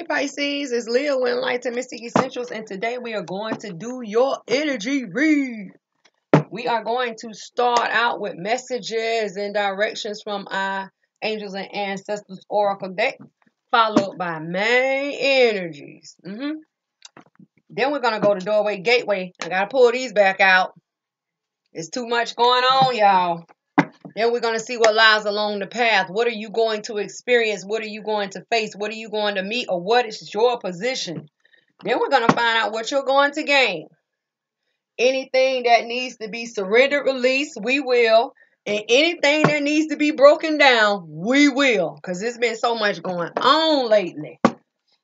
Hey Pisces, it's Leah with Enlightened Mystic Essentials, and today we are going to do your energy read. We are going to start out with messages and directions from our Angels and Ancestors Oracle deck, followed by main energies. Then we're going to go to Doorway Gateway. I got to pull these back out. It's too much going on, y'all. Then we're going to see what lies along the path. What are you going to experience? What are you going to face? What are you going to meet? Or what is your position? Then we're going to find out what you're going to gain. Anything that needs to be surrendered, released, we will. And anything that needs to be broken down, we will. Because there's been so much going on lately.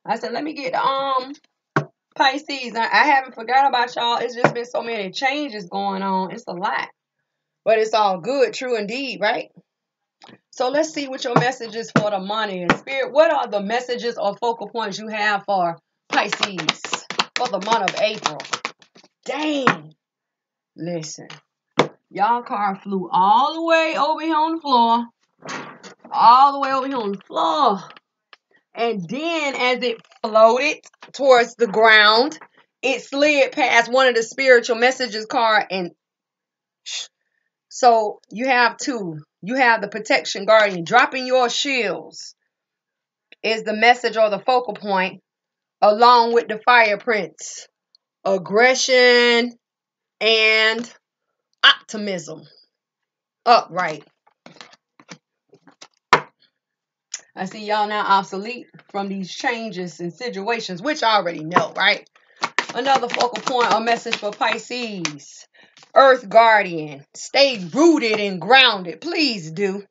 I said, let me get Pisces. I haven't forgot about y'all. It's just been so many changes going on. It's a lot. But it's all good, true indeed, right? So let's see what your messages for the money and spirit. What are the messages or focal points you have for Pisces for the month of April? Dang. Listen. Y'all car flew all the way over here on the floor. All the way over here on the floor. And then as it floated towards the ground, it slid past one of the spiritual messages car and... So you have two. You have the protection guardian. Dropping your shields is the message or the focal point, along with the fire prince. Aggression and optimism. Upright. I see y'all now obsolete from these changes and situations, which I already know, right? Another focal point or message for Pisces. Earth guardian, stay rooted and grounded. Please do.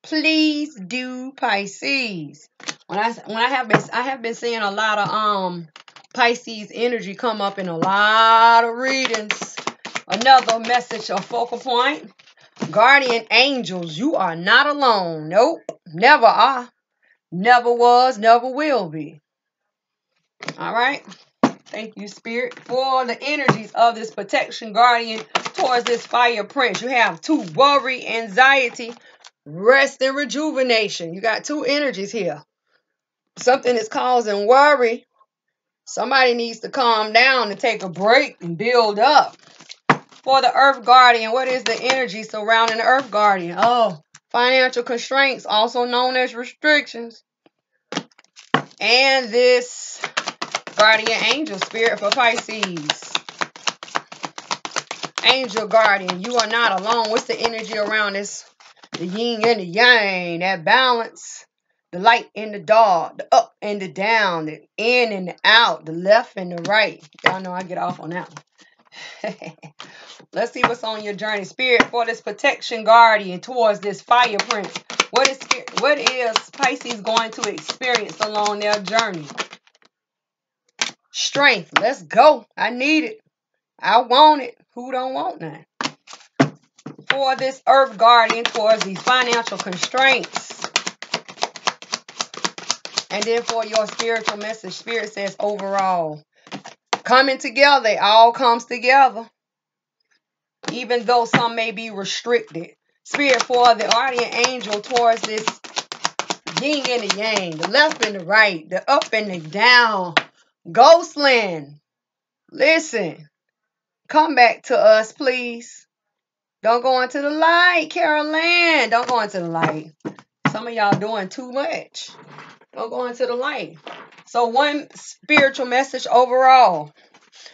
Please do, Pisces. I have been seeing a lot of Pisces energy come up in a lot of readings. Another message or focal point. Guardian angels, you are not alone. Nope, never are. Never was, never will be. All right. Thank you, Spirit, for the energies of this protection guardian towards this fire prince. You have two: worry, anxiety, rest, and rejuvenation. You got two energies here. Something is causing worry. Somebody needs to calm down and take a break and build up. For the earth guardian, what is the energy surrounding the earth guardian? Oh, financial constraints, also known as restrictions. And this guardian angel spirit for Pisces. Angel guardian, you are not alone. What's the energy around this? The yin and the yang, that balance. The light and the dark, the up and the down, the in and the out, the left and the right. Y'all know I get off on that one. Let's see what's on your journey. Spirit for this protection guardian towards this fire prince. What is Pisces going to experience along their journey? Strength. Let's go. I need it. I want it. Who don't want that? For this earth guardian towards these financial constraints. And then for your spiritual message, Spirit says overall. Coming together. It all comes together. Even though some may be restricted. Spirit for the guardian angel towards this yin and the yang. The left and the right. The up and the down. Ghostland, listen, come back to us, please. Don't go into the light, Caroline. Don't go into the light. Some of y'all doing too much. Don't go into the light. So one spiritual message overall.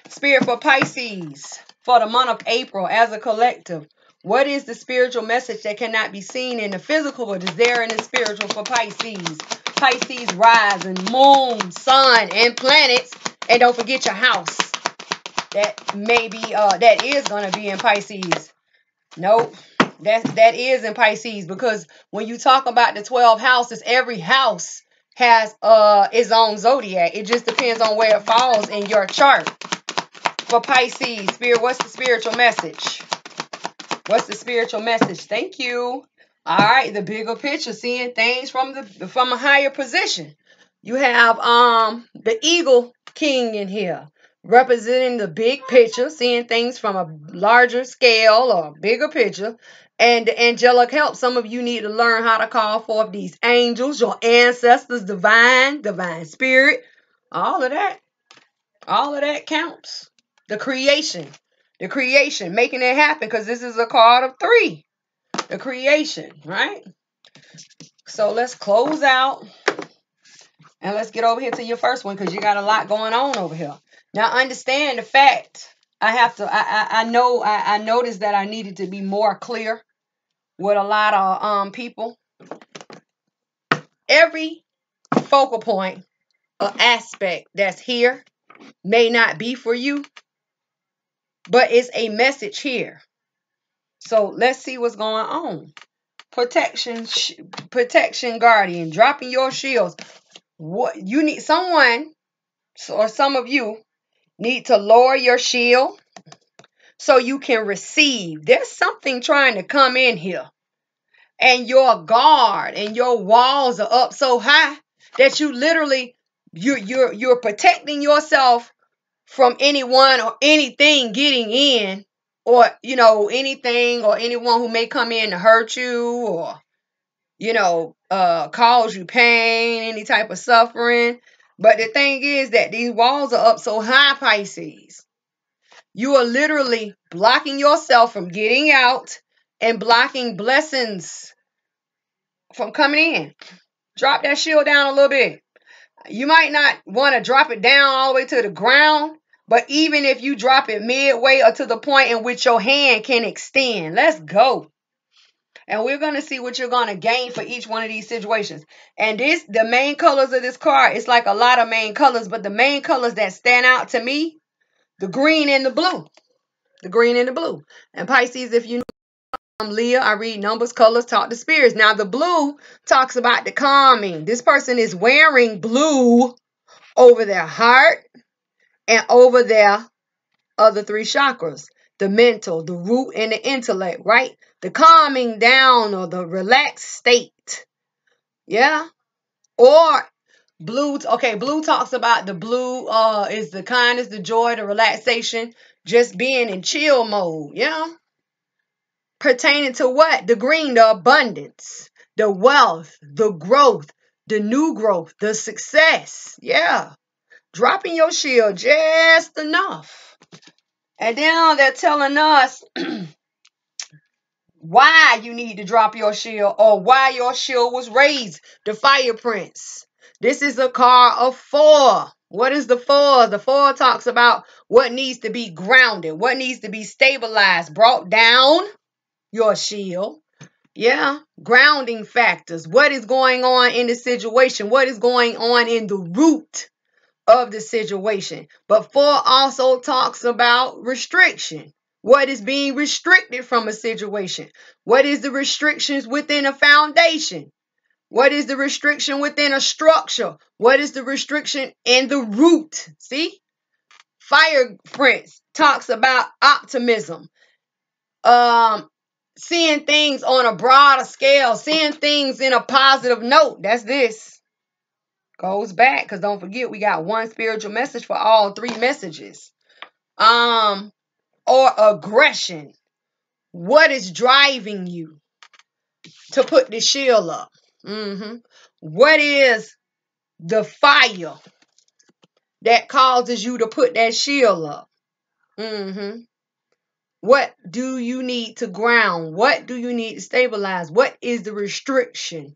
Spirit for Pisces for the month of April as a collective. What is the spiritual message that cannot be seen in the physical but is there in the spiritual for Pisces? Pisces rising, moon, sun, and planets. And don't forget your house. That is going to be in Pisces. Nope. That is in Pisces. Because when you talk about the 12 houses, every house has its own zodiac. It just depends on where it falls in your chart. For Pisces, Spirit, what's the spiritual message? What's the spiritual message? Thank you. All right, the bigger picture, seeing things from a higher position. You have the Eagle King in here, representing the big picture, seeing things from a larger scale or bigger picture. And the angelic help. Some of you need to learn how to call forth these angels, your ancestors, divine spirit. All of that counts. The creation, making it happen, because this is a card of 3. The creation, right? So let's close out. And let's get over here to your first one, because you got a lot going on over here. Now, understand the fact. I noticed that I needed to be more clear with a lot of people. Every focal point or aspect that's here may not be for you, but it's a message here. So let's see what's going on. Protection, guardian, dropping your shields. What you need, someone or some of you need to lower your shield so you can receive. There's something trying to come in here, and your guard and your walls are up so high that you literally you're protecting yourself from anyone or anything getting in, or anything or anyone who may come in to hurt you, or cause you pain, any type of suffering. But the thing is that these walls are up so high, Pisces. You are literally blocking yourself from getting out and blocking blessings from coming in. Drop that shield down a little bit. You might not want to drop it down all the way to the ground, but even if you drop it midway or to the point in which your hand can extend, let's go. And we're going to see what you're going to gain for each one of these situations. And the main colors of this card, it's like a lot of main colors, but the main colors that stand out to me, the green and the blue. The green and the blue. And Pisces, if you know I'm Leah, I read numbers, colors, talk to spirits. Now the blue talks about the calming. This person is wearing blue over their heart and over their other 3 chakras. The mental, the root, and the intellect, right? The calming down or the relaxed state. Yeah. Or blue. Okay, blue talks about the blue is the kindness, the joy, the relaxation, just being in chill mode. Yeah. Pertaining to what? The green, the abundance, the wealth, the growth, the new growth, the success. Yeah. Dropping your shield just enough. And then they're telling us why you need to drop your shield, or why your shield was raised. The Fire Prince. This is a card of 4. What is the 4? The 4 talks about what needs to be grounded, what needs to be stabilized, brought down your shield. Yeah, grounding factors. What is going on in the situation? What is going on in the root of the situation? But 4 also talks about restriction. What is being restricted from a situation? What is the restrictions within a foundation? What is the restriction within a structure? What is the restriction in the root? See? Fire Prince talks about optimism. Seeing things on a broader scale, seeing things in a positive note. That's this. Goes back, because don't forget, we got one spiritual message for all 3 messages. Or aggression. What is driving you to put the shield up? What is the fire that causes you to put that shield up? What do you need to ground? What do you need to stabilize? What is the restriction?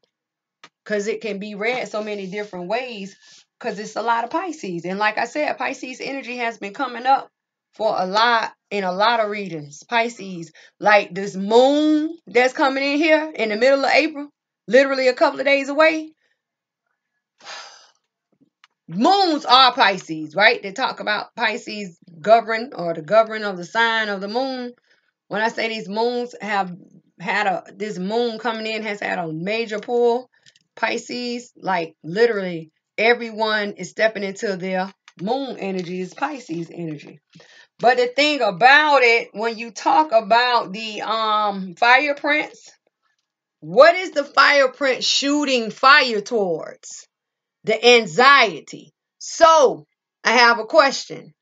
Because it can be read so many different ways, because it's a lot of Pisces. And like I said, Pisces energy has been coming up for a lot in a lot of readings. Pisces, like this moon that's coming in here in the middle of April, literally a couple of days away. Moons are Pisces, right? They talk about Pisces govern, or the govern of the sign of the moon. When I say these moons have had this moon coming in has had a major pull, Pisces, like literally everyone is stepping into their moon energy, is Pisces energy. But the thing about it, when you talk about the Fire Prince, what is the Fire Prince shooting fire towards? The anxiety. So I have a question.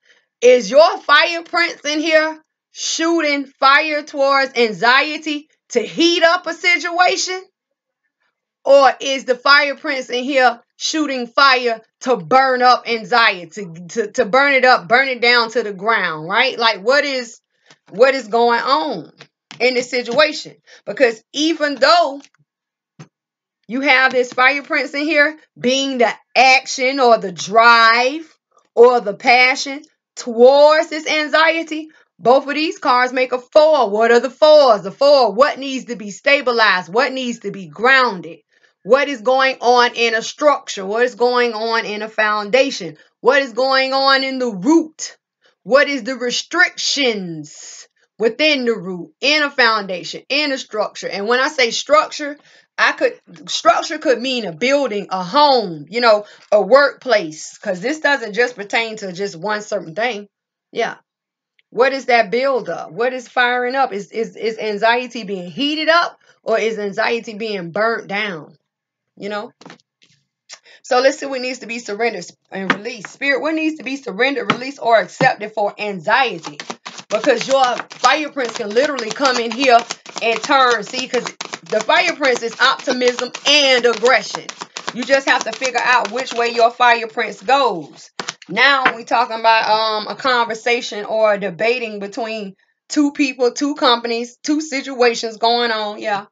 Is your Fire Prince in here shooting fire towards anxiety to heat up a situation? Or is the fire prince in here shooting fire to burn up anxiety, to burn it up, burn it down to the ground, right? Like what is going on in this situation? Because even though you have this fire prince in here being the action or the drive or the passion towards this anxiety, both of these cards make a 4. What are the 4s? The 4, what needs to be stabilized? What needs to be grounded? What is going on in a structure? What is going on in a foundation? What is going on in the root? What is the restrictions within the root, in a foundation, in a structure? And when I say structure, structure could mean a building, a home, a workplace, because this doesn't just pertain to just one certain thing. Yeah. What is that build up? What is firing up? Is anxiety being heated up, or is anxiety being burnt down? So let's see what needs to be surrendered and released. Spirit, what needs to be surrendered, released, or accepted for anxiety? Because your fire prince can literally come in here and turn. See, because the fire prince is optimism and aggression. You just have to figure out which way your fire prince goes. Now we talking about a conversation or a debating between two people, two companies, two situations going on. Yeah.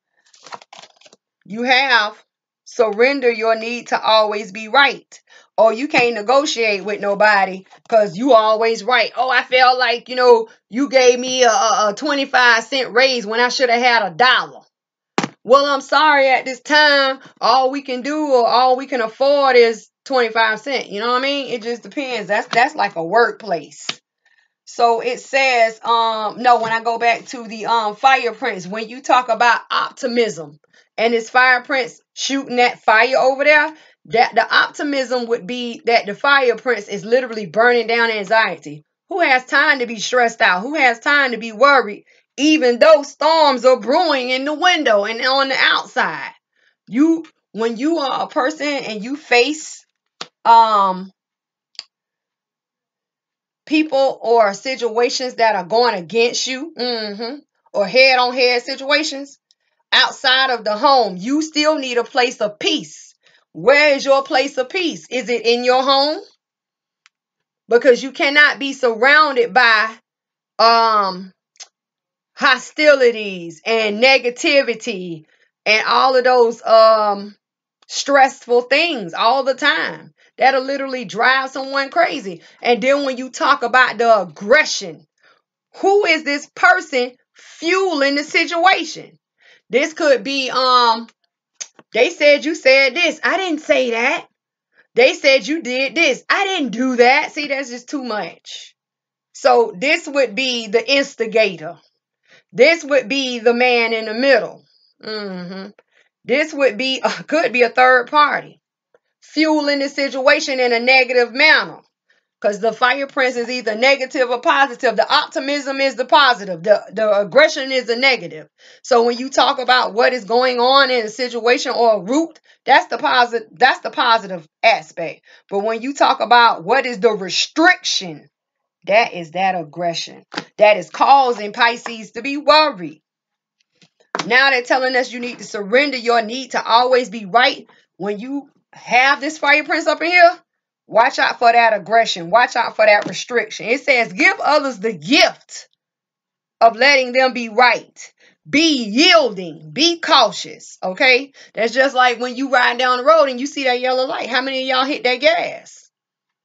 You have surrender your need to always be right. Or you can't negotiate with nobody because you always right. Oh, I felt like, you gave me a 25-cent raise when I should have had $1. Well, I'm sorry, at this time, all we can do or all we can afford is 25 cents. You know what I mean? It just depends. That's like a workplace. So it says, no, when I go back to the fire prince, when you talk about optimism and this fire prince shooting that fire over there, that the optimism would be that the fire prince is literally burning down anxiety. Who has time to be stressed out? Who has time to be worried? Even though storms are brewing in the window and on the outside. When you are a person and you face people or situations that are going against you, or head-on-head situations outside of the home, you still need a place of peace. Where is your place of peace? Is it in your home? Because you cannot be surrounded by hostilities and negativity and all of those stressful things all the time. That'll literally drive someone crazy. And then when you talk about the aggression, who is this person fueling the situation? This could be, they said you said this. I didn't say that. They said you did this. I didn't do that. See, that's just too much. So this would be the instigator. This would be the man in the middle. This would be, could be a third party fueling the situation in a negative manner. Because the fire prince is either negative or positive. The optimism is the positive. The aggression is the negative. So when you talk about what is going on in a situation or a root, that's the positive aspect. But when you talk about what is the restriction, that is that aggression. That is causing Pisces to be worried. Now they're telling us you need to surrender your need to always be right. When you have this fire prince up in here, watch out for that aggression. Watch out for that restriction. It says, give others the gift of letting them be right. Be yielding. Be cautious. Okay? That's just like when you ride down the road and you see that yellow light. How many of y'all hit that gas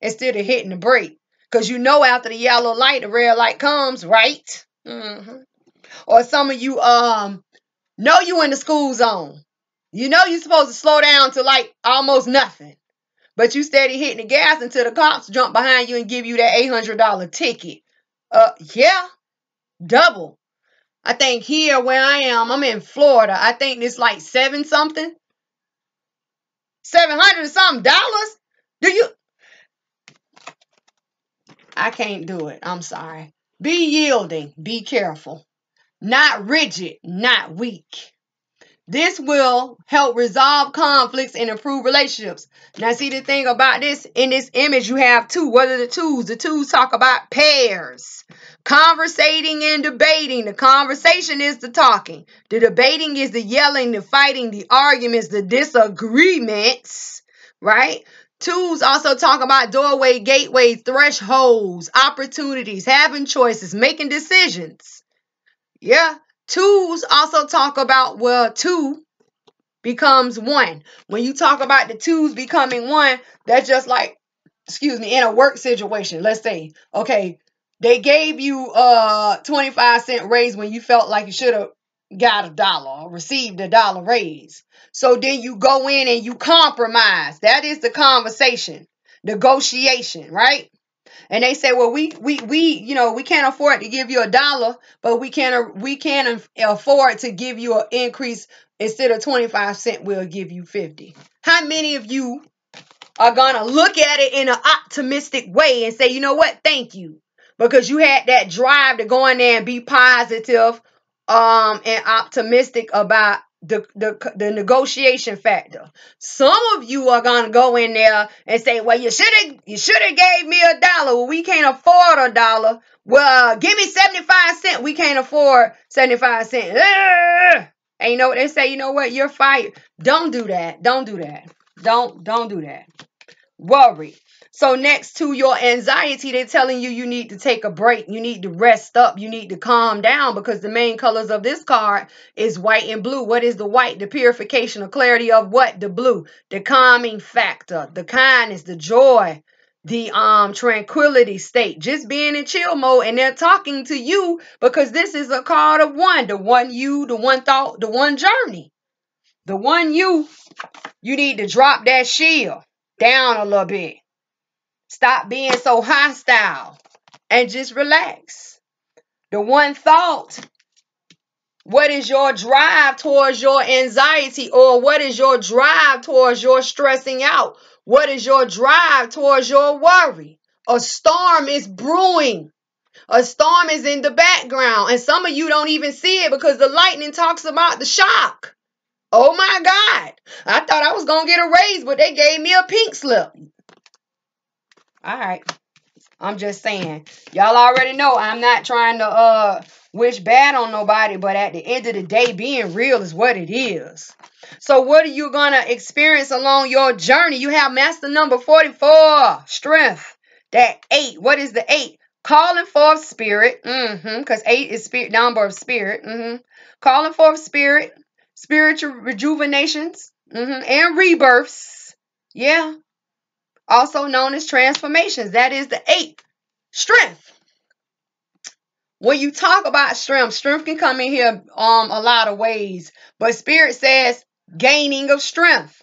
instead of hitting the brake? Because you know after the yellow light, the red light comes, right? Or some of you know you in the school zone. You know you're supposed to slow down to like almost nothing. But you steady hitting the gas until the cops jump behind you and give you that $800 ticket. Yeah, double. I think here where I am, I'm in Florida. I think it's like $700 something. $700 something dollars? Do you? I can't do it. I'm sorry. Be yielding. Be careful. Not rigid. Not weak. This will help resolve conflicts and improve relationships. Now, see the thing about this, in this image, you have two. What are the twos? The twos talk about pairs. Conversating and debating. The conversation is the talking. The debating is the yelling, the fighting, the arguments, the disagreements, right? Twos also talk about doorway, gateways, thresholds, opportunities, having choices, making decisions. Yeah. Twos also talk about, well, two becomes one. When you talk about the twos becoming one, that's just like, in a work situation. Let's say, okay, they gave you a 25-cent raise when you felt like you should have got $1 or received $1 raise. So then you go in and you compromise. That is the conversation, negotiation, right? And they say, well, we can't afford to give you $1, but we can afford to give you an increase. Instead of 25 cents, we'll give you 50. How many of you are gonna look at it in an optimistic way and say, you know what, thank you, because you had that drive to go in there and be positive, and optimistic about the negotiation factor. Some of you are gonna go in there and say, well, you should have gave me $1. Well, we can't afford $1. Well, give me 75 cents. We can't afford 75 cents. And you know what they say? You know what? You're fired. Don't do that. Don't do that. Don't do that. Worry. So next to your anxiety, they're telling you need to take a break. You need to rest up. You need to calm down, because the main colors of this card is white and blue. What is the white? The purification or clarity of what? The blue. The calming factor, the kindness, the joy, the tranquility state. Just being in chill mode, and they're talking to you because this is a card of one. The one you, the one thought, the one journey. The one you need to drop that shield down a little bit. Stop being so hostile and just relax. The one thought, what is your drive towards your anxiety, or what is your drive towards your stressing out? What is your drive towards your worry? A storm is brewing. A storm is in the background, and some of you don't even see it because the lightning talks about the shock. Oh my God, I thought I was going to get a raise, but they gave me a pink slip. All right. I'm just saying. Y'all already know I'm not trying to wish bad on nobody, but at the end of the day, being real is what it is. So what are you going to experience along your journey? You have master number 44, strength. That 8. What is the 8? Calling forth spirit. Because 8 is spirit, number of spirit. Calling forth spirit, spiritual rejuvenations, and rebirths. Yeah. Also known as transformations. That is the 8. Strength. When you talk about strength can come in here a lot of ways. But Spirit says gaining of strength.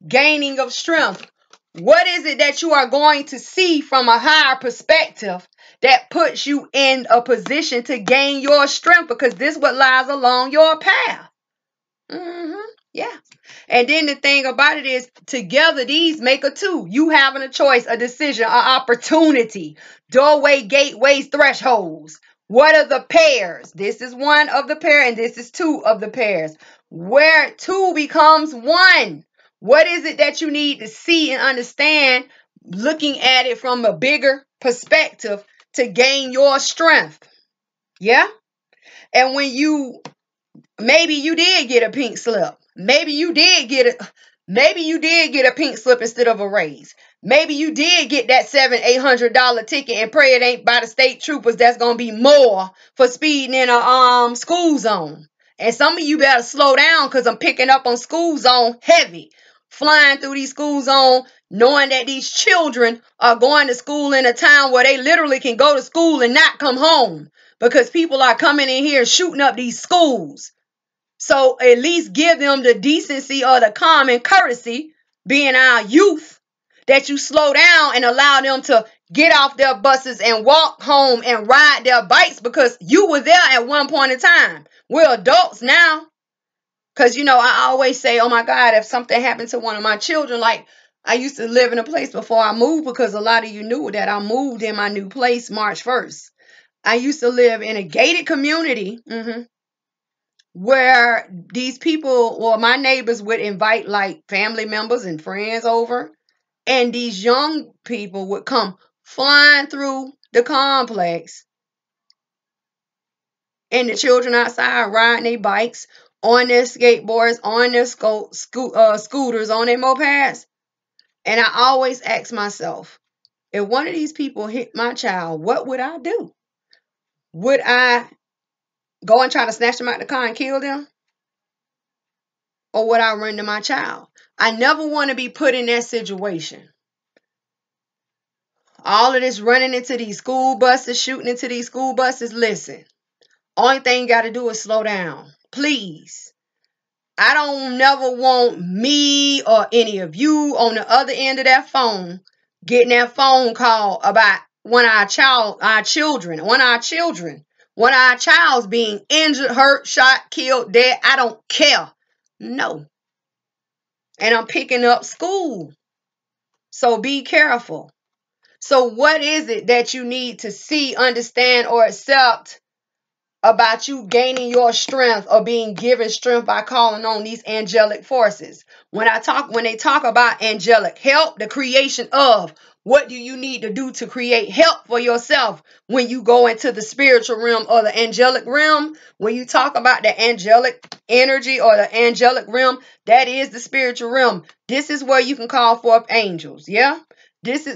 Gaining of strength. What is it that you are going to see from a higher perspective that puts you in a position to gain your strength? Because this is what lies along your path. Yeah. And then the thing about it is, together these make a 2. You having a choice, a decision, an opportunity. Doorway, gateways, thresholds. What are the pairs? This is one of the pair, and this is 2 of the pairs. Where 2 becomes 1. What is it that you need to see and understand, looking at it from a bigger perspective to gain your strength? Yeah. And when maybe you did get a pink slip. Maybe you did get a pink slip instead of a raise. Maybe you did get that $700-800 ticket and pray it ain't by the state troopers that's gonna be more for speeding in a school zone. And some of you better slow down, because I'm picking up on school zone heavy. Flying through these school zones, knowing that these children are going to school in a town where they literally can go to school and not come home, because people are coming in here shooting up these schools. So at least give them the decency or the common courtesy, being our youth, that you slow down and allow them to get off their buses and walk home and ride their bikes, because you were there at one point in time. We're adults now. Because, I always say, oh my God, if something happened to one of my children, like I used to live in a place before I moved, because a lot of you knew that I moved in my new place March 1st. I used to live in a gated community. where these people, or my neighbors, would invite like family members and friends over, and these young people would come flying through the complex, and the children outside riding their bikes, on their skateboards, on their scooters, on their mopeds. And I always ask myself, if one of these people hit my child, what would I do? Would I go and try to snatch them out the car and kill them? Or would I run to my child? I never want to be put in that situation. All of this running into these school buses, shooting into these school buses. Listen, only thing you got to do is slow down. Please. I don't never want me or any of you on the other end of that phone getting that phone call about one of our children's being injured, hurt, shot, killed, dead. I don't care. No. And I'm picking up school. So be careful. So what is it that you need to see, understand, or accept about you gaining your strength or being given strength by calling on these angelic forces? When they talk about angelic help, the creation of, what do you need to do to create help for yourself when you go into the spiritual realm or the angelic realm? When you talk about the angelic energy or the angelic realm, that is the spiritual realm. This is where you can call forth angels. Yeah.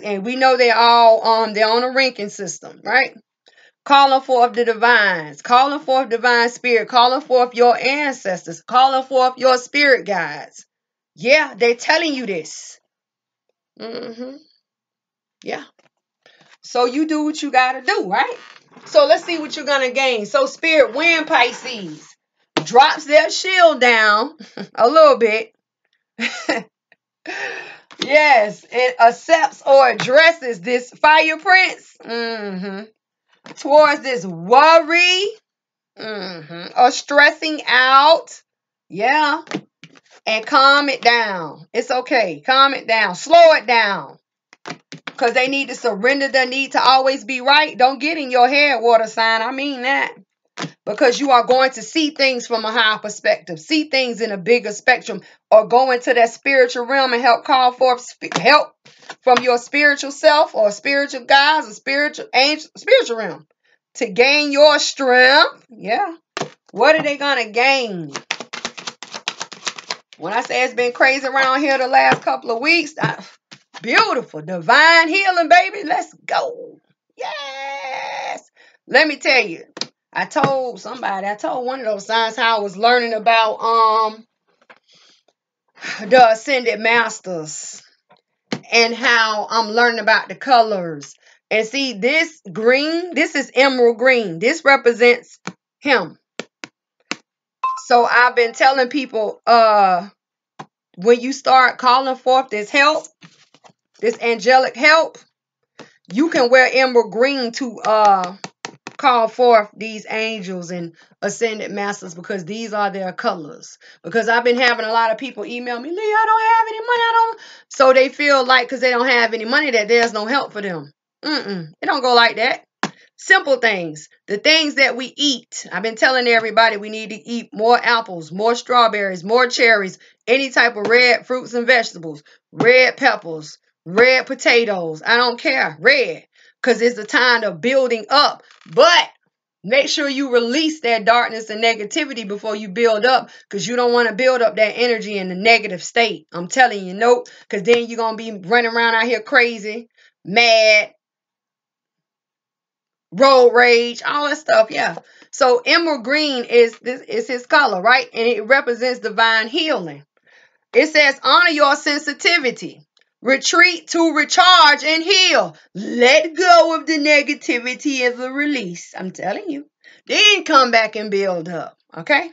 And we know they're all they're on a ranking system, right? Calling forth the divines, calling forth divine spirit, calling forth your ancestors, calling forth your spirit guides. Yeah, they're telling you this. Yeah. So you do what you got to do, right? So let's see what you're going to gain. So spirit, when Pisces drops their shield down a little bit, yes, it accepts or addresses this fire prince towards this worry or stressing out. Yeah. And calm it down. It's okay. Calm it down. Slow it down. Because they need to surrender their need to always be right. Don't get in your head, water sign. I mean that. Because you are going to see things from a higher perspective. See things in a bigger spectrum. Or go into that spiritual realm and help call forth help from your spiritual self or spiritual guides or spiritual realm. To gain your strength. Yeah. What are they going to gain? When I say it's been crazy around here the last couple of weeks, beautiful. Divine healing, baby. Let's go. Yes. Let me tell you. I told one of those signs how I was learning about the Ascended Masters and how I'm learning about the colors. And see, this green, this is emerald green. This represents him. So I've been telling people, when you start calling forth this help, this angelic help, you can wear emerald green to call forth these angels and ascended masters, because these are their colors. Because I've been having a lot of people email me, Lee, I don't have any money. So they feel like because they don't have any money that there's no help for them. It don't go like that. Simple things. The things that we eat. I've been telling everybody we need to eat more apples, more strawberries, more cherries, any type of red fruits and vegetables, red peppers, red potatoes. I don't care. Red. Because it's a time of building up. But make sure you release that darkness and negativity before you build up, because you don't want to build up that energy in the negative state. I'm telling you, nope. Because then you're going to be running around out here crazy, mad, road rage, all that stuff. Yeah. So emerald green is his color, right? And it represents divine healing. It says honor your sensitivity. Retreat to recharge and heal. Let go of the negativity and the release. I'm telling you. Then come back and build up. Okay?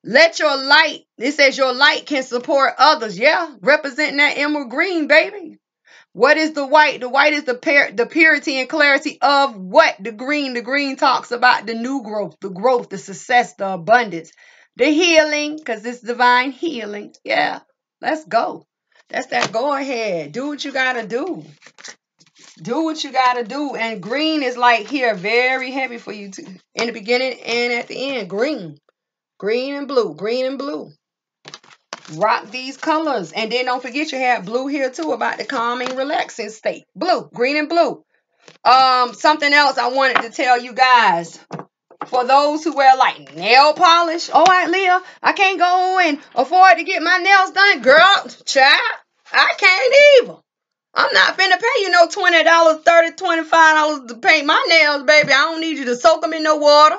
Let your light, it says your light can support others. Yeah. Representing that emerald green, baby. What is the white? The white is the purity and clarity of what? The green. The green talks about the new growth, the success, the abundance, the healing, because it's divine healing. Yeah, let's go. That's that. Go ahead. Do what you got to do. Do what you got to do. And green is like here, very heavy for you too. In the beginning and at the end, green. Green and blue. Green and blue. Rock these colors. And then don't forget you have blue here too about the calming, relaxing state. Blue. Green and blue. Something else I wanted to tell you guys. For those who wear like nail polish. All right, Leah, I can't go and afford to get my nails done. Girl, child, I can't either. I'm not finna pay you no $20, $30, $25 to paint my nails, baby. I don't need you to soak them in no water.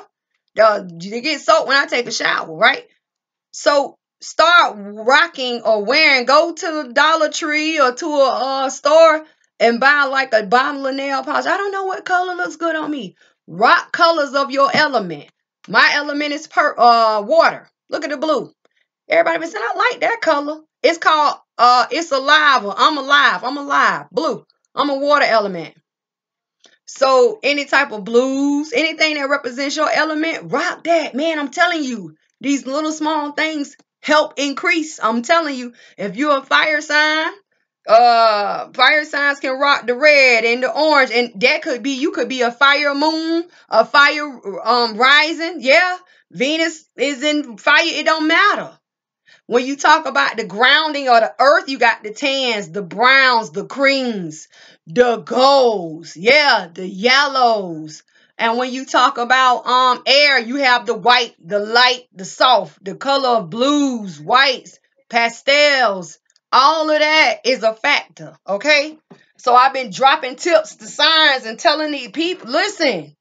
They get soaked when I take a shower, right? So start rocking or wearing. Go to the Dollar Tree or to a store and buy like a bottle of nail polish. I don't know what color looks good on me. Rock colors of your element. My element is water. Look at the blue. Everybody been saying, I like that color. It's called, it's alive. I'm alive. I'm alive. Blue. I'm a water element. So any type of blues, anything that represents your element, rock that. Man, I'm telling you, these little small things help increase. I'm telling you, if you're a fire sign, fire signs can rock the red and the orange, and that could be, you could be a fire moon, a fire rising. Yeah, Venus is in fire. It don't matter. When you talk about the grounding of the earth, you got the tans, the browns, the creams, the golds, yeah, the yellows. And when you talk about air, you have the white, the light, the soft, the color of blues, whites, pastels. All of that is a factor, okay? So I've been dropping tips to signs and telling these people, listen,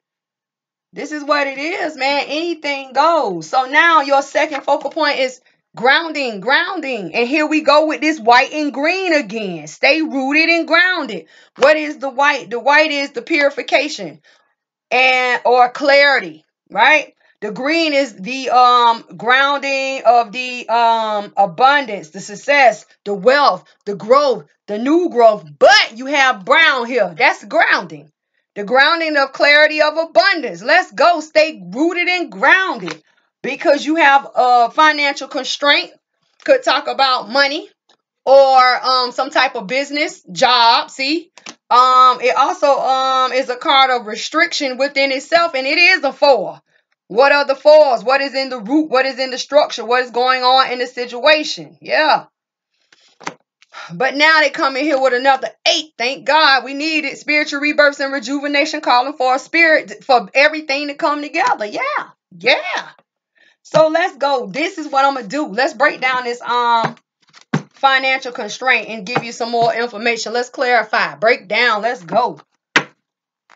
this is what it is, man. Anything goes. So now your second focal point is grounding, grounding. And here we go with this white and green again. Stay rooted and grounded. What is the white? The white is the purification or clarity, right? The green is the grounding of the abundance, the success, the wealth, the growth, the new growth. But you have brown here. That's grounding. The grounding of clarity of abundance. Let's go. Stay rooted and grounded. Because you have a financial constraint. Could talk about money or some type of business, job. See? It also is a card of restriction within itself, and it is a 4. What are the 4s? What is in the root? What is in the structure? What is going on in the situation? Yeah. But now they come in here with another 8. Thank God. We need it. Spiritual rebirths and rejuvenation, calling for a spirit, for everything to come together. Yeah. Yeah. So let's go. This is what I'm going to do. Let's break down this financial constraint and give you some more information. Let's clarify. Break down. Let's go.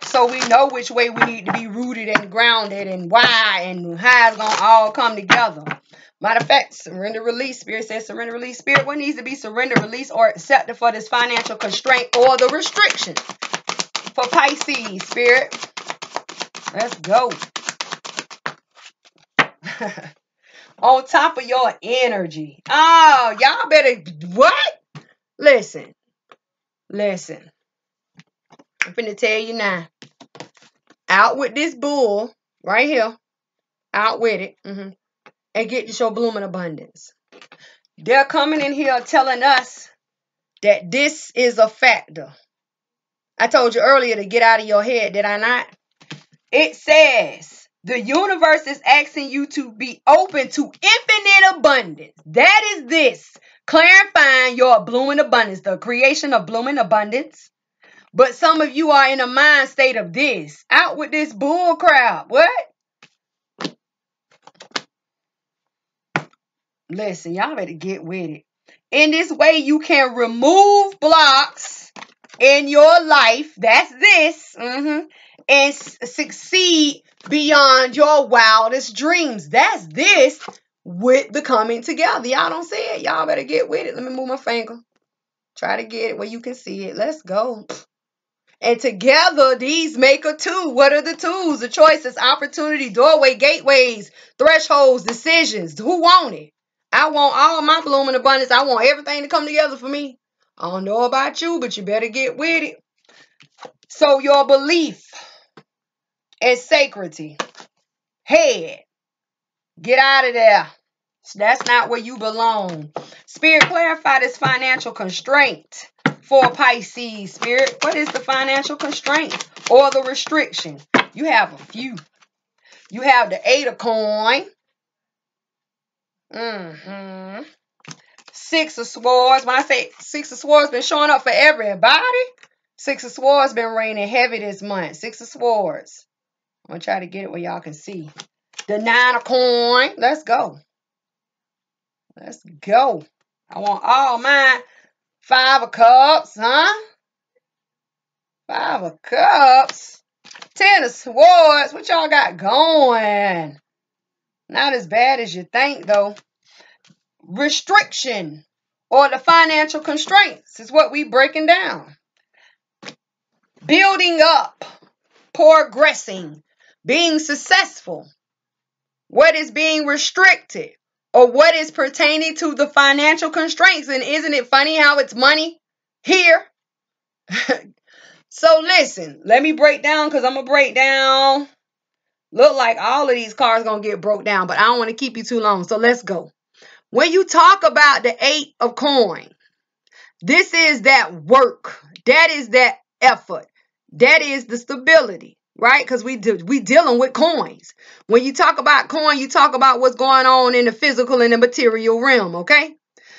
So we know which way we need to be rooted and grounded and why and how it's going to all come together. Matter of fact, surrender, release. Spirit says surrender, release. Spirit, what needs to be surrendered, released, or accepted for this financial constraint or the restriction for Pisces, Spirit? Let's go. On top of your energy. Oh, y'all better, what? Listen. Listen. I'm finna tell you now. Out with this bull right here. Out with it. And get to show blooming abundance. They're coming in here telling us that this is a factor. I told you earlier to get out of your head, did I not? It says the universe is asking you to be open to infinite abundance. That is this. Clarifying your blooming abundance, the creation of blooming abundance. But some of you are in a mind state of this. Out with this bull crap. What? Listen, y'all better get with it. In this way, you can remove blocks in your life. That's this. And succeed beyond your wildest dreams. That's this with the coming together. Y'all don't see it. Y'all better get with it. Let me move my finger. Try to get it where you can see it. Let's go. And together, these make a 2. What are the 2s? The choices, opportunity, doorway, gateways, thresholds, decisions. Who want it? I want all my blooming abundance. I want everything to come together for me. I don't know about you, but you better get with it. So your belief is sacredity. Head. Get out of there. That's not where you belong. Spirit, clarify this financial constraint for Pisces. Spirit, what is the financial constraint or the restriction? You have a few. You have the 8 of coin. Six of Swords. When I say Six of Swords been showing up for everybody, Six of Swords been raining heavy this month. Six of Swords. I'm going to try to get it where y'all can see. The Nine of Coins. Let's go. Let's go. I want all mine. Five of Cups, huh? Five of Cups. Ten of Swords. What y'all got going? Not as bad as you think, though. Restriction or the financial constraints is what we breaking down. Building up, progressing, being successful. What is being restricted or what is pertaining to the financial constraints? And isn't it funny how it's money here? So listen, let me break down because I'm going to break down. Look like all of these cards going to get broke down, but I don't want to keep you too long. So let's go. When you talk about the Eight of Coins, this is that work. That is that effort. That is the stability, right? Because we dealing with coins. When you talk about coin, you talk about what's going on in the physical and the material realm, okay?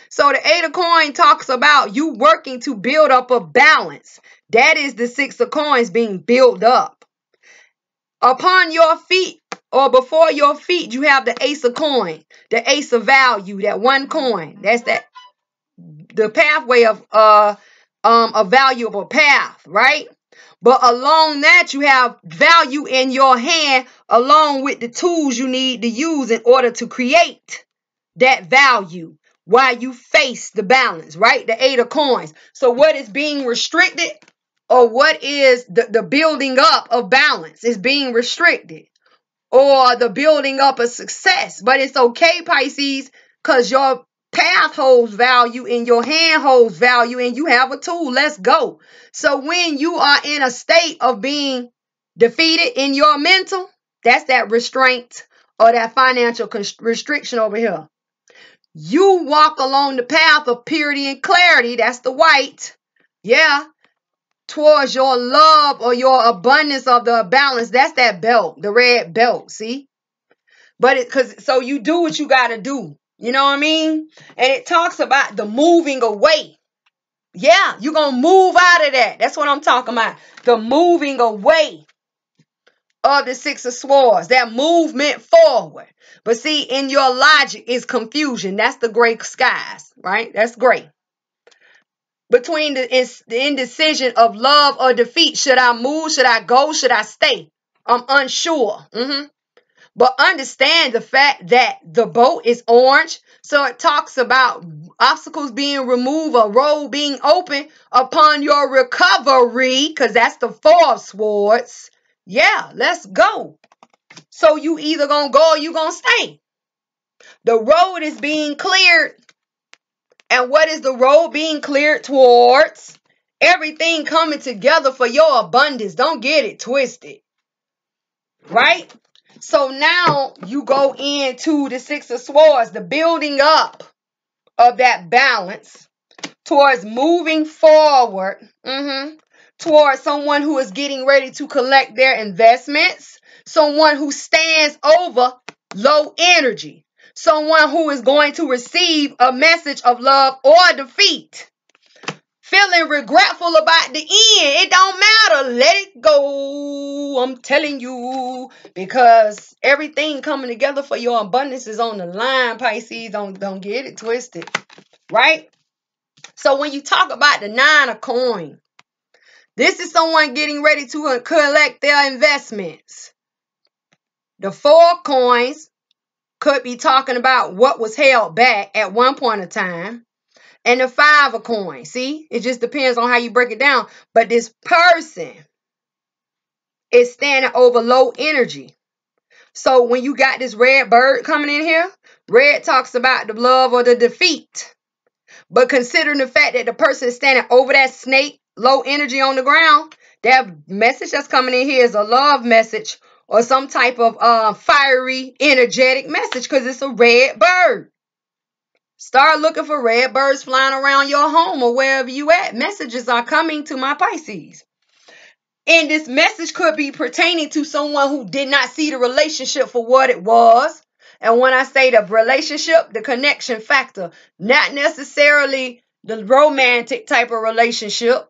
So the Eight of Coins talks about you working to build up a balance. That is the Six of Coins being built up. Upon your feet or before your feet, you have the Ace of Coins, the Ace of Value, that one coin. That's the pathway of a valuable path, right? But along that, you have value in your hand along with the tools you need to use in order to create that value while you face the balance, right? The Eight of Coins. So what is being restricted or what is the building up of balance is being restricted or the building up of success. But it's okay, Pisces, because your path holds value and your hand holds value and you have a tool. Let's go. So when you are in a state of being defeated in your mental, that's that restraint or that financial restriction over here. You walk along the path of purity and clarity. That's the white. Yeah. Towards your love or your abundance of the balance. That's that belt, the red belt. See? But so you do what you got to do. You know what I mean? And it talks about the moving away. Yeah, you're going to move out of that. That's what I'm talking about. The moving away of the Six of Swords. That movement forward. But see, in your logic is confusion. That's the gray skies, right? That's gray. Between the indecision of love or defeat. Should I move? Should I go? Should I stay? I'm unsure. But understand the fact that the boat is orange. So it talks about obstacles being removed, a road being open upon your recovery. Because that's the Four of Swords. Yeah, let's go. So you either going to go or you going to stay. The road is being cleared. And what is the road being cleared towards? Everything coming together for your abundance. Don't get it twisted. Right? So now you go into the Six of Swords, the building up of that balance towards moving forward, towards someone who is getting ready to collect their investments, someone who stands over low energy, someone who is going to receive a message of love or defeat. Feeling regretful about the end. It don't matter. Let it go. I'm telling you. Because everything coming together for your abundance is on the line, Pisces. Don't get it twisted. Right? So when you talk about the Nine of Coins, this is someone getting ready to collect their investments. The Four of Coins could be talking about what was held back at one point of time. And the Five of Coins, see? It just depends on how you break it down. But this person is standing over low energy. So when you got this red bird coming in here, red talks about the love or the defeat. But considering the fact that the person is standing over that snake, low energy on the ground, that message that's coming in here is a love message or some type of fiery, energetic message because it's a red bird. Start looking for red birds flying around your home or wherever you at. Messages are coming to my Pisces. And this message could be pertaining to someone who did not see the relationship for what it was. And when I say the relationship, the connection factor, not necessarily the romantic type of relationship,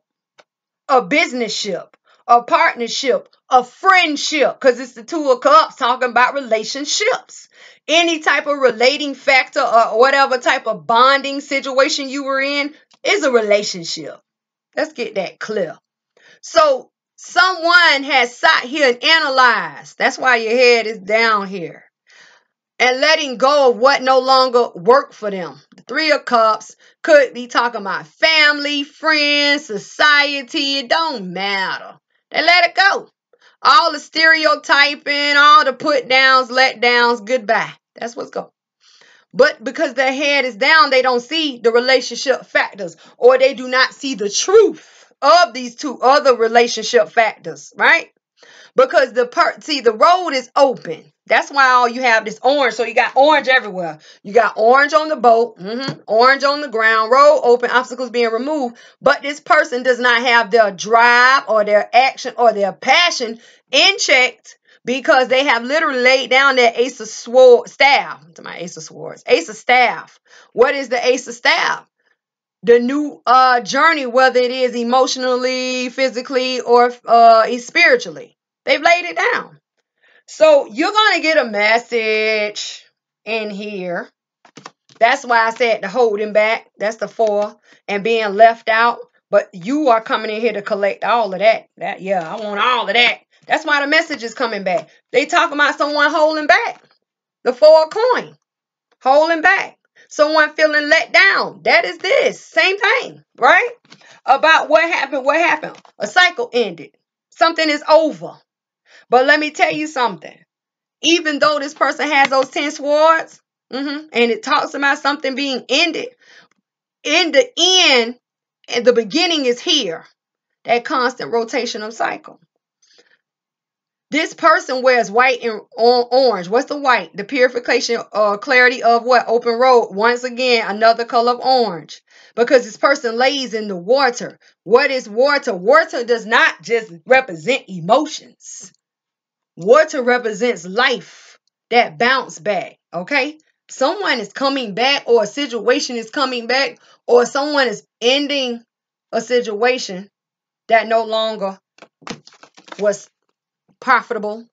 a businessship, a partnership, a friendship, because it's the Two of Cups talking about relationships. Any type of relating factor or whatever type of bonding situation you were in is a relationship. Let's get that clear. So someone has sat here and analyzed. That's why your head is down here. And letting go of what no longer worked for them. The Three of Cups could be talking about family, friends, society. It don't matter. They let it go. All the stereotyping, all the put downs, let downs, goodbye. That's what's going. But because their head is down, they don't see the relationship factors, or they do not see the truth of these two other relationship factors, right? Because the road is open. That's why all you have is orange. So you got orange everywhere. You got orange on the boat, orange on the ground, road open, obstacles being removed. But this person does not have their drive or their action or their passion in check, because they have literally laid down their Ace of Staff. To my Ace of Swords. Ace of Staff. What is the Ace of Staff? The new journey, whether it is emotionally, physically, or spiritually. They've laid it down. So you're going to get a message in here. That's why I said the holding back. That's the 4. And being left out. But you are coming in here to collect all of that. Yeah, I want all of that. That's why the message is coming back. They talking about someone holding back. The 4 of coin. Holding back. Someone feeling let down. That is this. Same thing. Right? About what happened. What happened? A cycle ended. Something is over. But let me tell you something. Even though this person has those 10 swords, and it talks about something being ended, in the end, and the beginning is here. That constant rotational cycle. This person wears white and orange. What's the white? The purification or clarity of what? Open road. Once again, another color of orange. Because this person lays in the water. What is water? Water does not just represent emotions. Water represents life, that bounce back, okay? Someone is coming back, or a situation is coming back, or someone is ending a situation that no longer was profitable,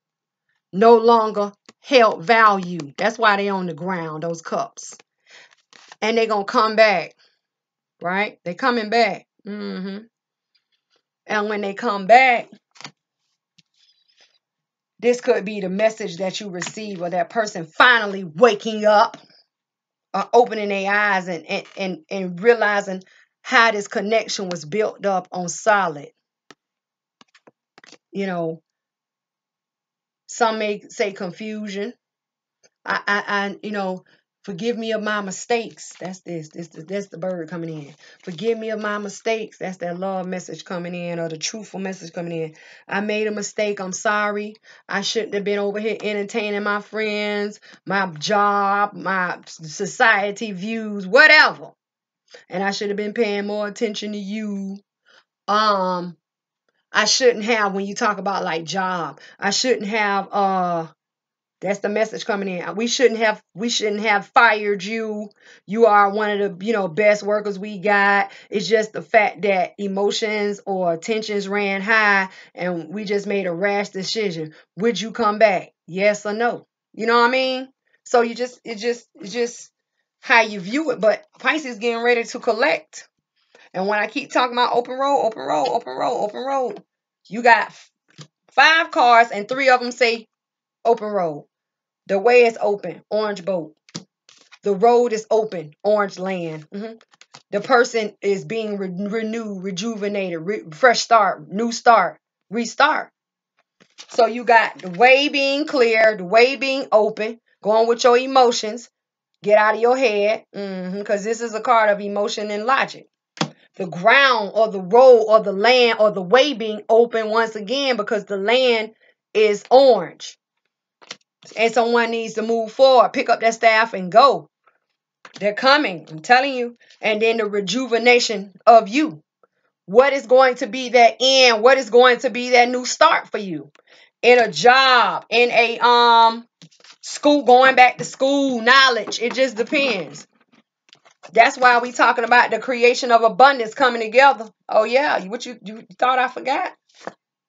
no longer held value. That's why they're on the ground, those cups. And they're going to come back, right? They're coming back. And when they come back, this could be the message that you receive, or that person finally waking up, or opening their eyes and realizing how this connection was built up on solid. You know, some may say confusion. Forgive me of my mistakes. That's this. That's the bird coming in. Forgive me of my mistakes. That's that love message coming in, or the truthful message coming in. I made a mistake. I'm sorry. I shouldn't have been over here entertaining my friends, my job, my society views, whatever. And I should have been paying more attention to you. I shouldn't have, when you talk about like job, I shouldn't have that's the message coming in. We shouldn't have fired you. You are one of the, best workers we got. It's just the fact that emotions or tensions ran high and we just made a rash decision. Would you come back? Yes or no? You know what I mean? So it's just how you view it. But Pisces getting ready to collect. And when I keep talking about open road, you got 5 cards and 3 of them say open road. The way is open, orange boat. The road is open, orange land. The person is being renewed, rejuvenated, fresh start, new start, restart. So you got the way being clear, the way being open, going with your emotions. Get out of your head, because this is a card of emotion and logic. The ground or the road or the land or the way being open once again, because the land is orange. And someone needs to move forward, pick up that staff and go. They're coming, I'm telling you. And then the rejuvenation of you. What is going to be that end? What is going to be that new start for you? In a job, in a school, going back to school, knowledge. It just depends. That's why we talking about the creation of abundance coming together. Oh yeah, what you thought I forgot?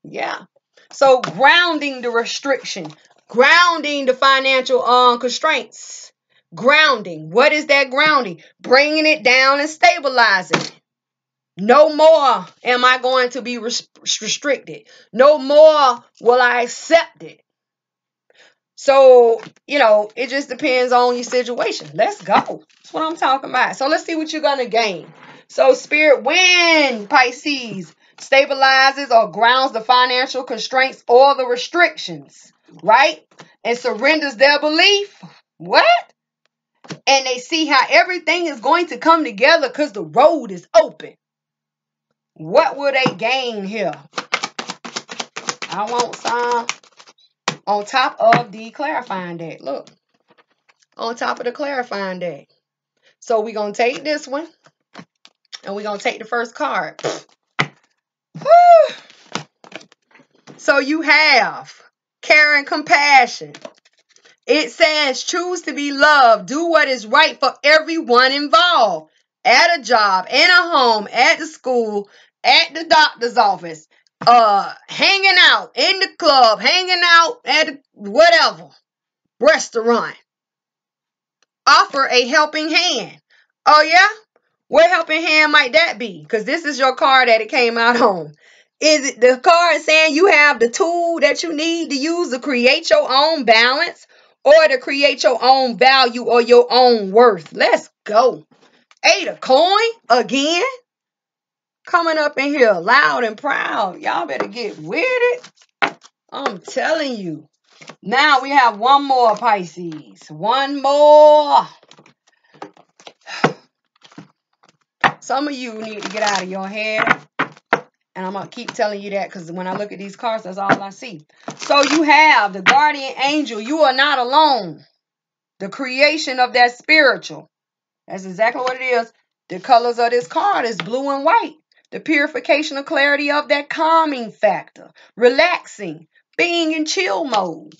Yeah. So grounding the restriction, grounding the financial constraints, grounding. What is that grounding? Bringing it down and stabilizing. No more am I going to be restricted. No more will I accept it. So, it just depends on your situation. Let's go. That's what I'm talking about. So let's see what you're going to gain. So spirit, when Pisces stabilizes or grounds the financial constraints or the restrictions, right? And surrenders their belief. What? And they see how everything is going to come together because the road is open. What will they gain here? I want some on top of the clarifying deck. Look. On top of the clarifying deck. So we're going to take this one. And we're going to take the first card. So you have care and compassion. It says choose to be loved. Do what is right for everyone involved. At a job, in a home, at the school, at the doctor's office. Hanging out in the club. Hanging out at whatever. Restaurant. Offer a helping hand. Oh yeah? What helping hand might that be? Because this is your card that it came out on. Is it the card saying you have the tool that you need to use to create your own balance or to create your own value or your own worth? Let's go. 8 of coin again. Coming up in here loud and proud. Y'all better get with it. I'm telling you. Now we have one more, Pisces. One more. Some of you need to get out of your head. And I'm going to keep telling you that because when I look at these cards, that's all I see. So you have the guardian angel. You are not alone. The creation of that spiritual. That's exactly what it is. The colors of this card is blue and white. The purification of clarity of that calming factor. Relaxing. Being in chill mode.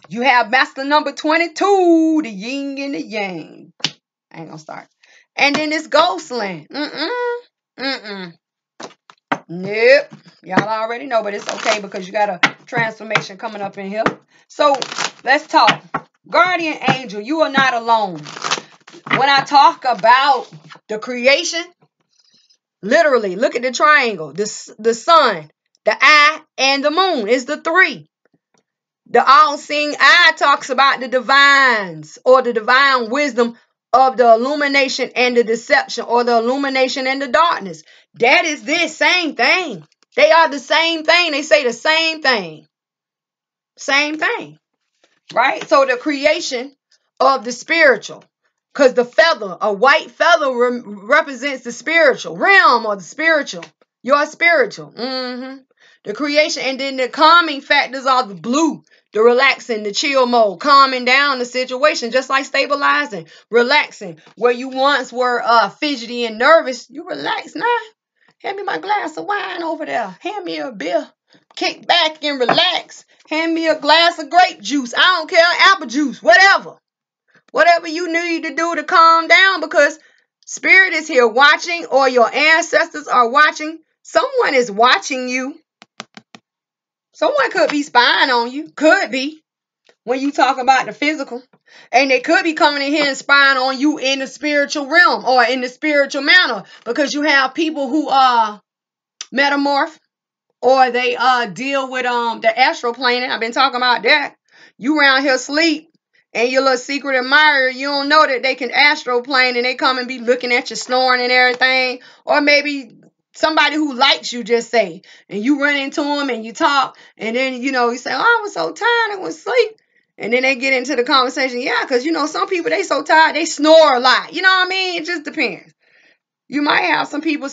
You have master number 22. The yin and the yang. I ain't going to start. And then this ghost land. Nope. Y'all already know, but it's okay because you got a transformation coming up in here. So let's talk. Guardian angel, you are not alone. When I talk about the creation, literally, look at the triangle. The sun, the eye, and the moon is the 3. The all-seeing eye talks about the divines or the divine wisdom of the illumination and the deception or the illumination and the darkness. That is this same thing. They are the same thing. They say the same thing. Same thing. Right? So the creation of the spiritual. Because the feather, a white feather represents the spiritual realm or the spiritual. Your spiritual. The creation and then the calming factors are the blue. The relaxing, the chill mode, calming down the situation, just like stabilizing, relaxing. Where you once were fidgety and nervous, you relax now. Hand me my glass of wine over there. Hand me a beer. Kick back and relax. Hand me a glass of grape juice. I don't care, apple juice, whatever. Whatever you need to do to calm down because spirit is here watching or your ancestors are watching. Someone is watching you. Someone could be spying on you. Could be. When you talk about the physical. And they could be coming in here and spying on you in the spiritual realm or in the spiritual manner. Because you have people who are metamorph. Or they deal with the astral plane. I've been talking about that. You around here sleep. And your little secret admirer, you don't know that they can astral plane. And they come and be looking at you snoring and everything. Or maybe somebody who likes you, just say, and you run into them and you talk, and then, you say, oh, I was so tired, I went to sleep. And then they get into the conversation. Yeah, because, some people, they so tired, they snore a lot. You know what I mean? It just depends. You might have some people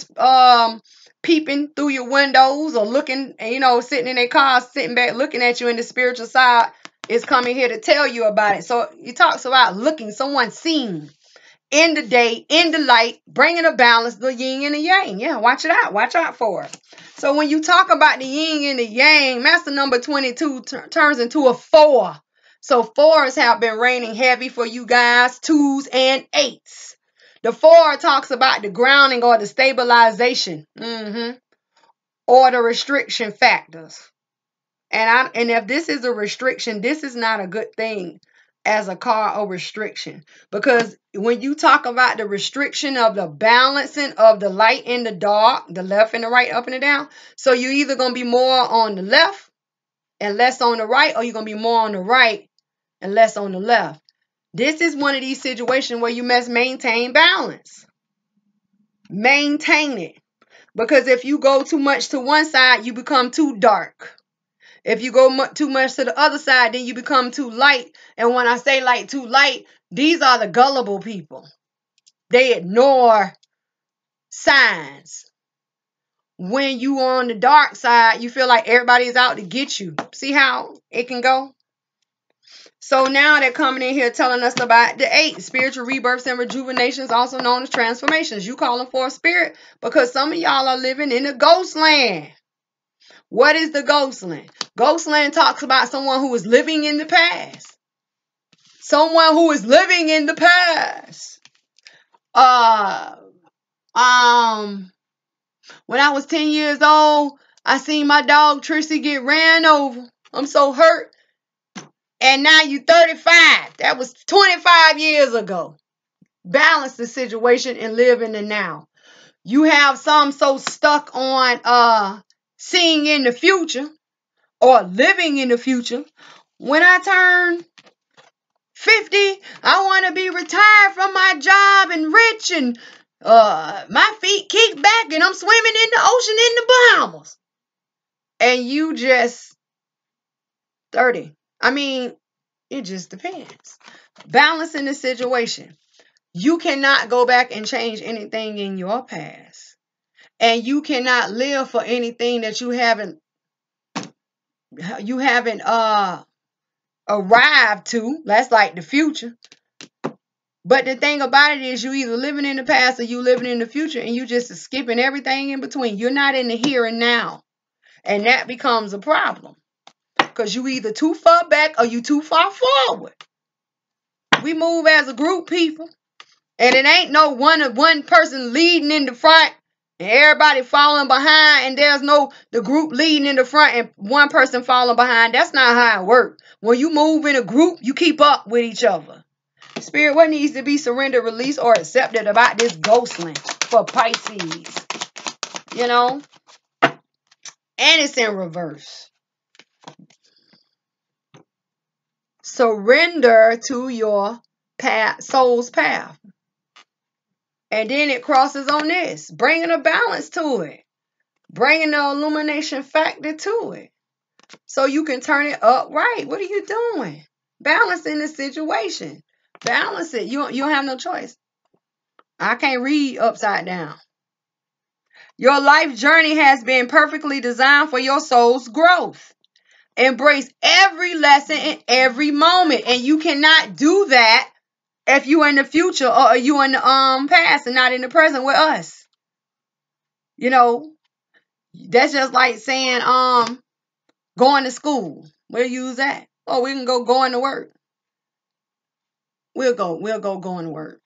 peeping through your windows or looking, and, sitting in their cars, sitting back, looking at you in the spiritual side is coming here to tell you about it. So it talks about looking, someone seeing. In the day, in the light, bringing a balance, the yin and the yang. Yeah, watch it out. Watch out for it. So when you talk about the yin and the yang, master number 22 turns into a 4. So 4s have been raining heavy for you guys, 2s and 8s. The 4 talks about the grounding or the stabilization, or the restriction factors. And if this is a restriction, this is not a good thing as a card or restriction. Because when you talk about the restriction of the balancing of the light and the dark, the left and the right, up and the down, so you're either going to be more on the left and less on the right, or you're going to be more on the right and less on the left. This is one of these situations where you must maintain balance. Maintain it. Because if you go too much to one side, you become too dark. If you go too much to the other side, then you become too light. And when I say like too light, these are the gullible people. They ignore signs. When you on the dark side, you feel like everybody is out to get you. See how it can go? So now they're coming in here telling us about the 8, spiritual rebirths and rejuvenations, also known as transformations. You calling for a spirit because some of y'all are living in the ghost land. What is the ghost land? Ghost land talks about someone who is living in the past. Someone who is living in the past. When I was 10 years old, I seen my dog Trissy get ran over. I'm so hurt. And now you 35. That was 25 years ago. Balance the situation and live in the now. You have some so stuck on seeing in the future or living in the future. When I turn 50, I want to be retired from my job and rich and my feet kick back and I'm swimming in the ocean in the Bahamas. And you just 30. I mean, it just depends. Balancing the situation. You cannot go back and change anything in your past. And you cannot live for anything that you haven't arrived to. That's like the future. But the thing about it is you either living in the past or you living in the future, and you just skipping everything in between. You're not in the here and now. And that becomes a problem. Because you either too far back or you too far forward. We move as a group, people. And it ain't no one person leading in the front and everybody following behind, and there's no the group leading in the front and one person following behind. That's not how it works. When you move in a group, you keep up with each other. Spirit, what needs to be surrendered, released, or accepted about this ghostland for Pisces? You know? And it's in reverse. Surrender to your path, soul's path. And then it crosses on this, bringing a balance to it, bringing the illumination factor to it, so you can turn it up right. What are you doing? Balancing the situation. Balance it. You don't have no choice. I can't read upside down. Your life journey has been perfectly designed for your soul's growth. Embrace every lesson in every moment. And you cannot do that if you're in the future or you in the past and not in the present with us. You know, that's just like saying going to school. Where you use that? Oh, we can go going to work. We'll go going to work.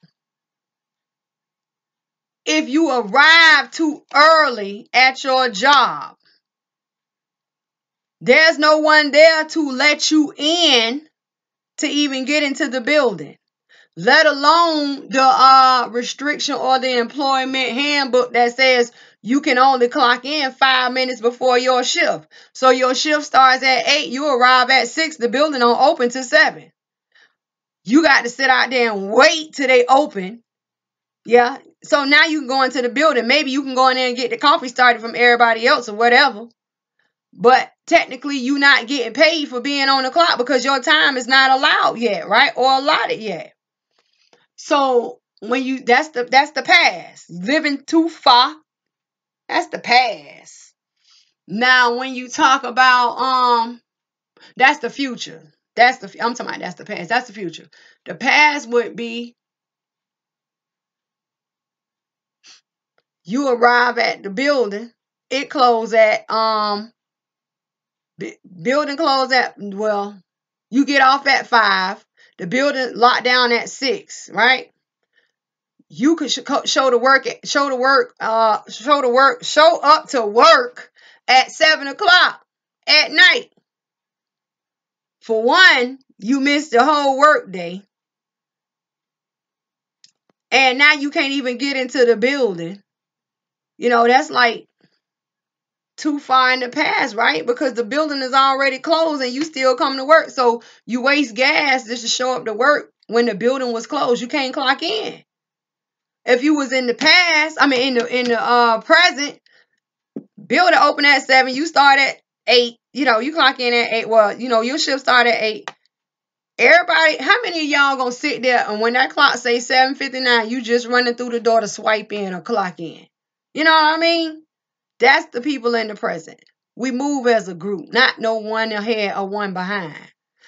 If you arrive too early at your job, there's no one there to let you in to even get into the building, let alone the restriction or the employment handbook that says you can only clock in 5 minutes before your shift. So your shift starts at 8, you arrive at 6, the building don't open till 7. You got to sit out there and wait till they open. Yeah. So now you can go into the building. Maybe you can go in there and get the coffee started from everybody else or whatever. But technically, you're not getting paid for being on the clock because your time is not allowed yet, right? Or allotted yet. So when you that's the past. Living too far, that's the past. Now when you talk about that's the future. I'm talking about that's the past. That's the future. The past would be you arrive at the building. It closed at building closed at, well, You get off at 5. The building locked down at 6, right? You could show up to work at 7 o'clock at night. For one, you missed the whole work day. And now you can't even get into the building. You know, that's like too far in the past, right? Because the building is already closed and you still come to work. So you waste gas just to show up to work when the building was closed. You can't clock in. If you was in the past, in the present, building open at 7, you start at 8. You know, you clock in at 8. Well, you know, your shift start at 8. Everybody, how many of y'all gonna sit there and when that clock say 7:59, you just running through the door to swipe in or clock in? You know what I mean? That's the people in the present. We move as a group, not no one ahead or one behind.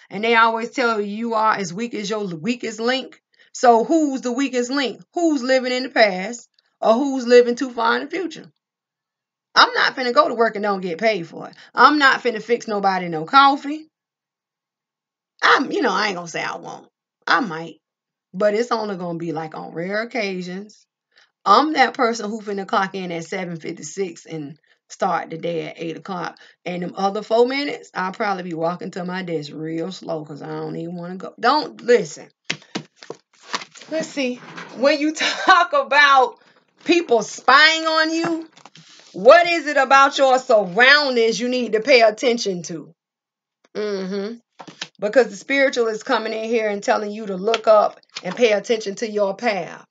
And they always tell you are as weak as your weakest link. So who's the weakest link? Who's living in the past or who's living too far in the future? I'm not finna go to work and don't get paid for it. I'm not finna fix nobody no coffee. I ain't gonna say I won't. I might. But it's only gonna be like on rare occasions. I'm that person who finna clock in at 7:56 and start the day at 8 o'clock. And them other 4 minutes, I'll probably be walking to my desk real slow because I don't even want to go. Don't listen. Let's see. When you talk about people spying on you, what is it about your surroundings you need to pay attention to? Because the spiritual is coming in here and telling you to look up and pay attention to your path.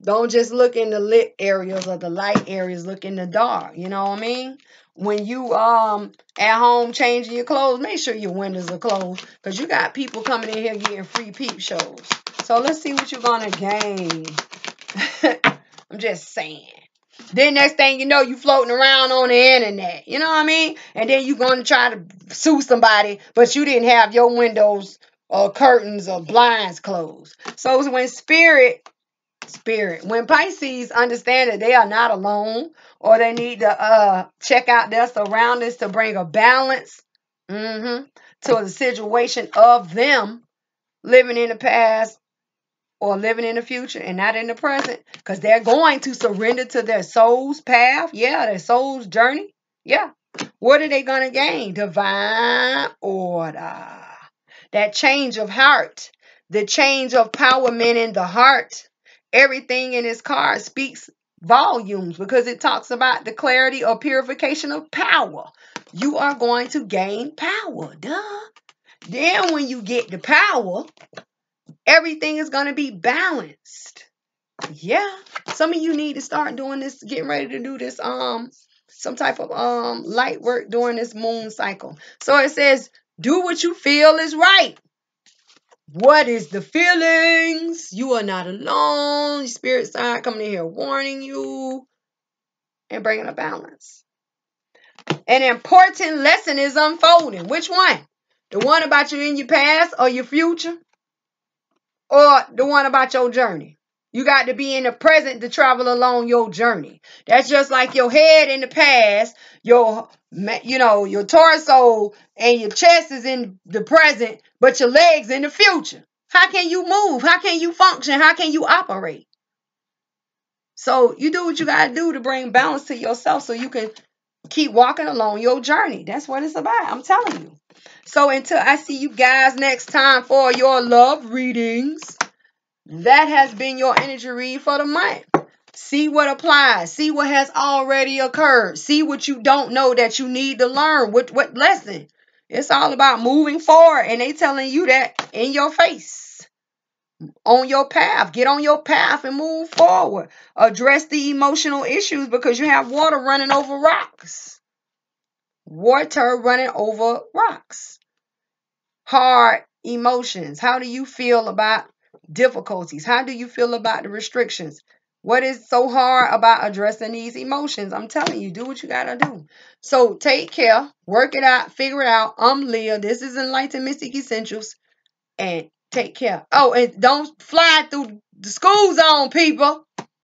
Don't just look in the lit areas or the light areas. Look in the dark. You know what I mean? When you at home changing your clothes, make sure your windows are closed because you got people coming in here getting free peep shows. So let's see what you're gonna gain. I'm just saying. Then next thing you know, you floating around on the internet. You know what I mean? And then you're going to try to sue somebody, but you didn't have your windows or curtains or blinds closed. So when when Pisces understand that they are not alone or they need to check out their surroundings to bring a balance to the situation of them living in the past or living in the future and not in the present, because they're going to surrender to their soul's path. Yeah, their soul's journey. Yeah. What are they going to gain? Divine order. That change of heart. The change of empowerment in the heart. Everything in this card speaks volumes because it talks about the clarity or purification of power. You are going to gain power. Duh. Then when you get the power, everything is going to be balanced. Yeah. Some of you need to start doing this, getting ready to do this, some type of light work during this moon cycle. So it says, do what you feel is right. What is the feelings? You are not alone. Your spirit side coming in here warning you and bringing a balance. An important lesson is unfolding. Which one? The one about you in your past or your future? Or the one about your journey? You got to be in the present to travel along your journey. That's just like your head in the past, your torso and your chest is in the present, but your legs in the future. How can you move? How can you function? How can you operate? So you do what you got to do to bring balance to yourself so you can keep walking along your journey. That's what it's about. I'm telling you. So until I see you guys next time for your love readings, that has been your energy read for the month. See what applies. See what has already occurred. See what you don't know that you need to learn. What lesson? It's all about moving forward. And they telling you that in your face. On your path. Get on your path and move forward. Address the emotional issues because you have water running over rocks. Water running over rocks. Hard emotions. How do you feel about difficulties? How do you feel about the restrictions? What is so hard about addressing these emotions? I'm telling you, do what you gotta do. So take care, work it out, figure it out. I'm Leah. This is Enlightened Mystic Essentials. And take care. Oh, and don't fly through the school zone, people.